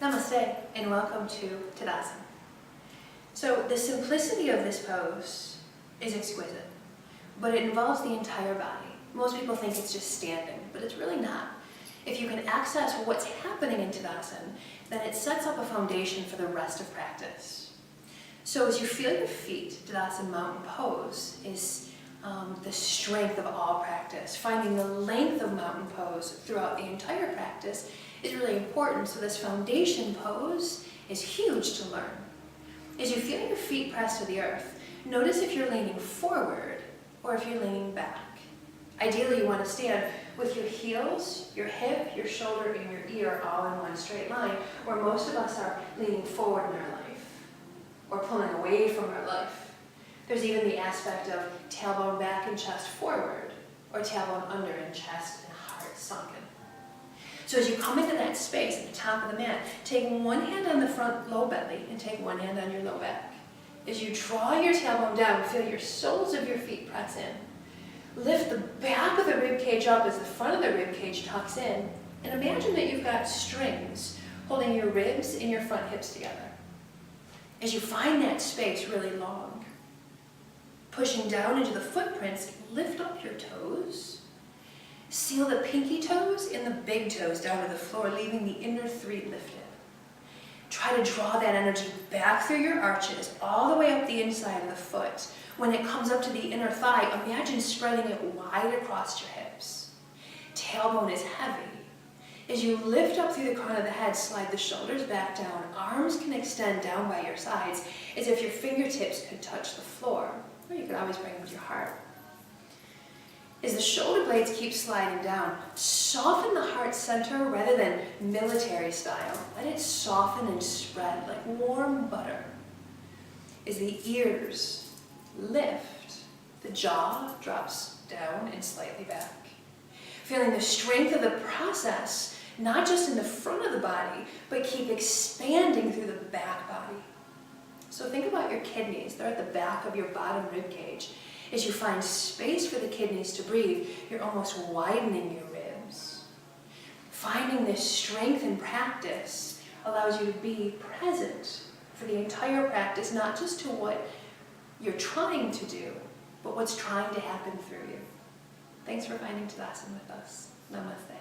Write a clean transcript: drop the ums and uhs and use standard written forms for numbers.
Namaste and welcome to Tadasana. So the simplicity of this pose is exquisite, but it involves the entire body. Most people think it's just standing, but it's really not. If you can access what's happening in Tadasana, then it sets up a foundation for the rest of practice. So as you feel your feet, Tadasana mountain pose is the strength of all practice. Finding the length of mountain pose throughout the entire practice is really important. So this foundation pose is huge to learn. As you feel your feet pressed to the earth, notice if you're leaning forward or if you're leaning back. Ideally, you want to stand with your heels, your hip, your shoulder, and your ear all in one straight line, where most of us are leaning forward in our life or pulling away from our life. There's even the aspect of tailbone back and chest forward, or tailbone under and chest and heart sunken. So as you come into that space at the top of the mat, take one hand on the front low belly and take one hand on your low back. As you draw your tailbone down, feel your soles of your feet press in. Lift the back of the rib cage up as the front of the rib cage tucks in, and imagine that you've got strings holding your ribs and your front hips together. As you find that space really long, pushing down into the footprints, lift up your toes. Seal the pinky toes and the big toes down to the floor, leaving the inner three lifted. Try to draw that energy back through your arches, all the way up the inside of the foot. When it comes up to the inner thigh, imagine spreading it wide across your hips. Tailbone is heavy. As you lift up through the crown of the head, slide the shoulders back down. Arms can extend down by your sides, as if your fingertips could touch the floor. Or you could always bring them to your heart. As the shoulder blades keep sliding down, soften the heart center rather than military style. Let it soften and spread like warm butter. As the ears lift, the jaw drops down and slightly back. Feeling the strength of the process, not just in the front of the body, but keep expanding through the back body. So think about your kidneys. They're at the back of your bottom rib cage. As you find space for the kidneys to breathe, you're almost widening your ribs. Finding this strength in practice allows you to be present for the entire practice, not just to what you're trying to do, but what's trying to happen through you. Thanks for finding Tadasana with us. Namaste.